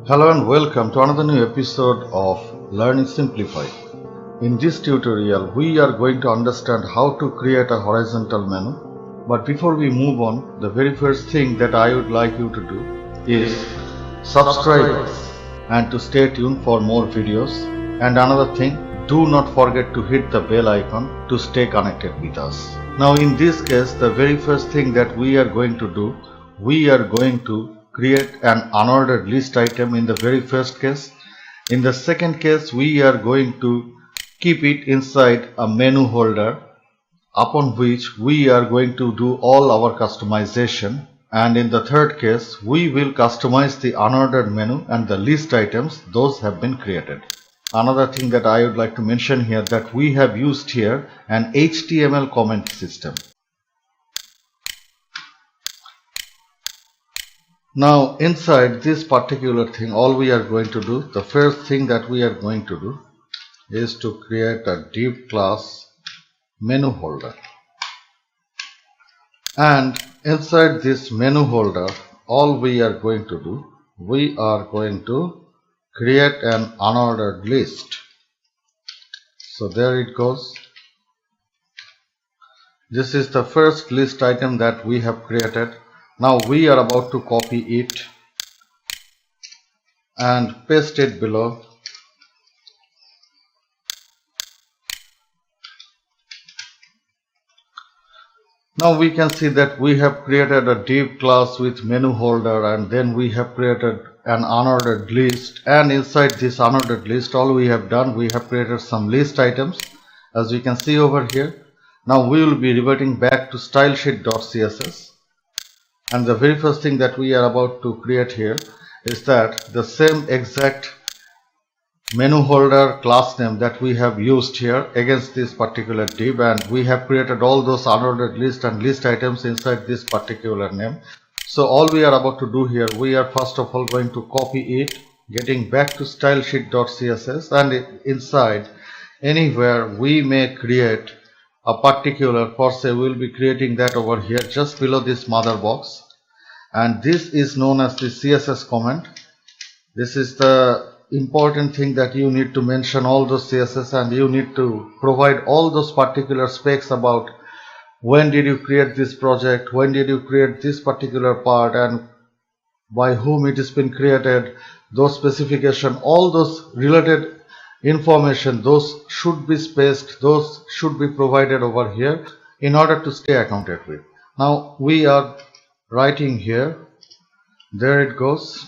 Hello and welcome to another new episode of Learning Simplified. In this tutorial, we are going to understand how to create a horizontal menu. But before we move on, the very first thing that I would like you to do is subscribe us and to stay tuned for more videos. And another thing, do not forget to hit the bell icon to stay connected with us. Now in this case, the very first thing that we are going to do, we are going to create an unordered list item in the very first case. In the second case, we are going to keep it inside a menu holder upon which we are going to do all our customization. And in the third case, we will customize the unordered menu and the list items, those have been created. Another thing that I would like to mention here, that we have used here an HTML comment system. Now inside this particular thing, all we are going to do, the first thing that we are going to do is to create a div class menu holder. And inside this menu holder, all we are going to do, we are going to create an unordered list. So there it goes. This is the first list item that we have created. Now we are about to copy it and paste it below. Now we can see that we have created a div class with menu holder, and then we have created an unordered list, and inside this unordered list, all we have done, we have created some list items, as you can see over here. Now we will be reverting back to stylesheet.css. And the very first thing that we are about to create here is that the same exact menu holder class name that we have used here against this particular div, and we have created all those unordered list and list items inside this particular name. So all we are about to do here, we are first of all going to copy it, getting back to stylesheet.css, and inside anywhere we may create a particular, for say we will be creating that over here just below this mother box, and this is known as the CSS comment. This is the important thing that you need to mention all those CSS, and you need to provide all those particular specs about when did you create this project, when did you create this particular part, and by whom it has been created, those specification, all those related information, those should be spaced, those should be provided over here in order to stay accounted with. Now we are writing here, there it goes.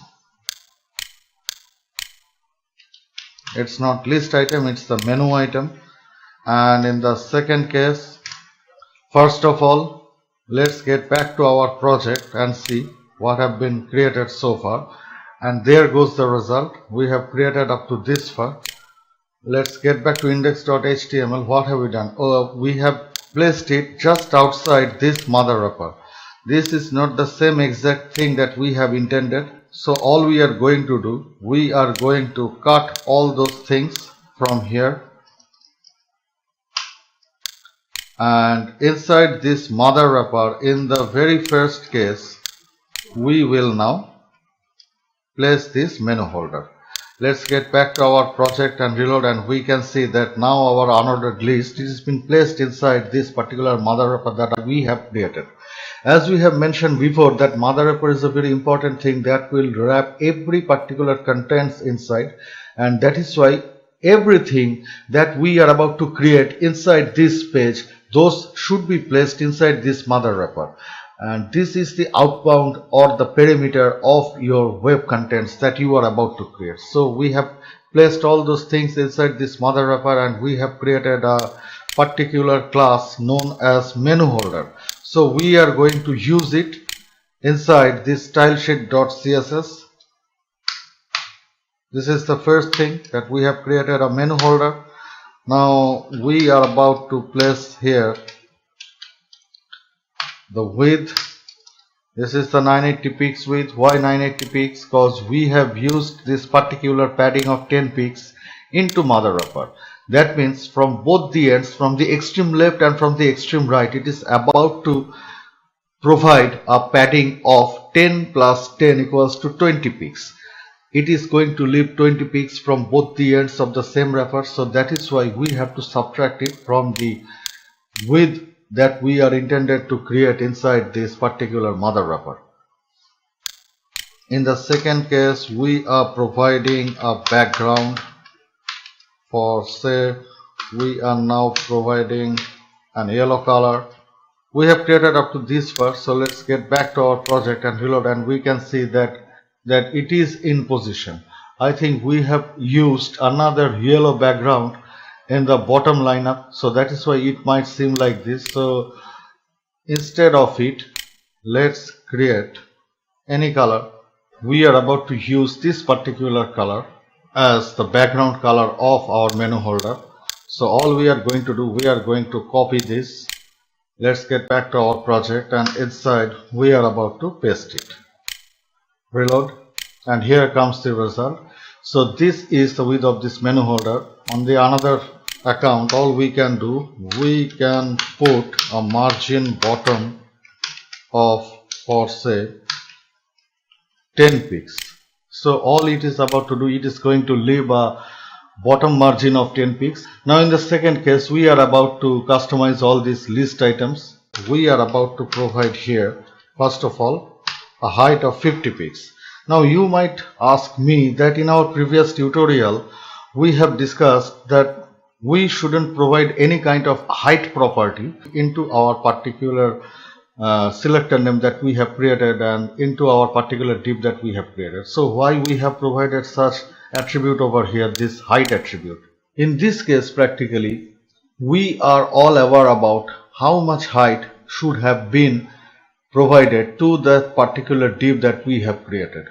It's not list item, it's the menu item. And in the second case, first of all, let's get back to our project and see what have been created so far. And there goes the result. We have created up to this far. Let's get back to index.html. What have we done? Oh, we have placed it just outside this mother wrapper. This is not the same exact thing that we have intended. So all we are going to do, we are going to cut all those things from here. And inside this mother wrapper, in the very first case, we will now place this menu holder. Let's get back to our project and reload, and we can see that now our unordered list has been placed inside this particular mother wrapper that we have created. As we have mentioned before, that mother wrapper is a very important thing that will wrap every particular contents inside, and that is why everything that we are about to create inside this page, those should be placed inside this mother wrapper. And this is the outbound or the perimeter of your web contents that you are about to create. So we have placed all those things inside this mother wrapper, and we have created a particular class known as menu holder. So we are going to use it inside this stylesheet.css. This is the first thing that we have created, a menu holder. Now we are about to place here the width. This is the 980 pix width. Why 980 pix? Because we have used this particular padding of 10 pix into mother wrapper. That means from both the ends, from the extreme left and from the extreme right, it is about to provide a padding of 10 plus 10 equals to 20 pix. it is going to leave 20 peaks from both the ends of the same wrapper. So that is why we have to subtract it from the width that we are intended to create inside this particular mother wrapper. In the second case, we are providing a background for, say, we are now providing an yellow color. We have created up to this first, so let's get back to our project and reload, and we can see that it is in position. I think we have used another yellow background in the bottom lineup, so that is why it might seem like this. So instead of it, let's create any color. We are about to use this particular color as the background color of our menu holder. So all we are going to do, we are going to copy this. Let's get back to our project, and inside we are about to paste it. Reload, and here comes the result. So this is the width of this menu holder. On the another account, all we can do, we can put a margin bottom of, for say, 10 pixels. So all it is about to do, it is going to leave a bottom margin of 10 pixels. Now in the second case, we are about to customize all these list items. We are about to provide here, first of all, a height of 50 pixels. Now you might ask me that in our previous tutorial, we have discussed that we shouldn't provide any kind of height property into our particular selector name that we have created and into our particular div that we have created. So why we have provided such attribute over here, this height attribute? In this case, practically, we are all aware about how much height should have been provided to that particular div that we have created.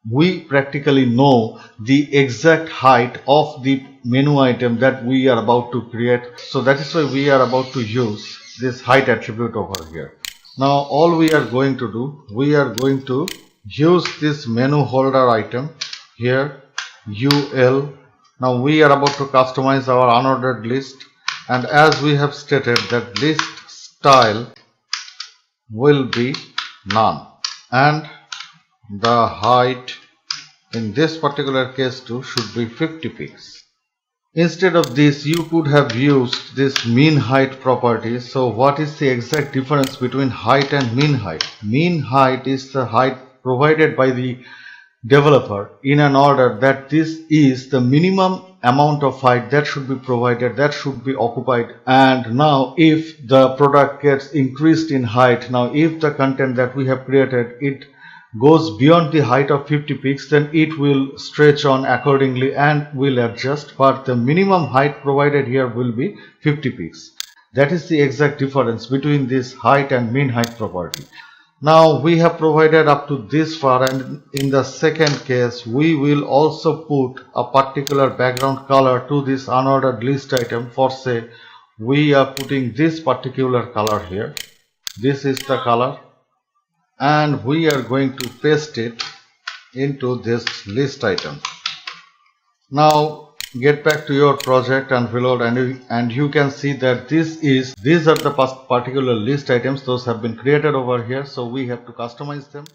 We practically know the exact height of the menu item that we are about to create. So that is why we are about to use this height attribute over here. Now all we are going to do, we are going to use this menu holder item here, UL. Now we are about to customize our unordered list, and as we have stated that list style will be none, and the height in this particular case too should be 50 pixels. Instead of this, you could have used this mean height property. So what is the exact difference between height and mean height? Mean height is the height provided by the developer in an order that this is the minimum amount of height that should be provided, that should be occupied. And now if the product gets increased in height, now if the content that we have created, it goes beyond the height of 50 pixels, then it will stretch on accordingly and will adjust, but the minimum height provided here will be 50 pixels. That is the exact difference between this height and mean height property. Now we have provided up to this far, and in the second case we will also put a particular background color to this unordered list item. For say, we are putting this particular color here. This is the color, and we are going to paste it into this list item. Now get back to your project and reload, and you can see that these are the particular list items. Those have been created over here, so we have to customize them.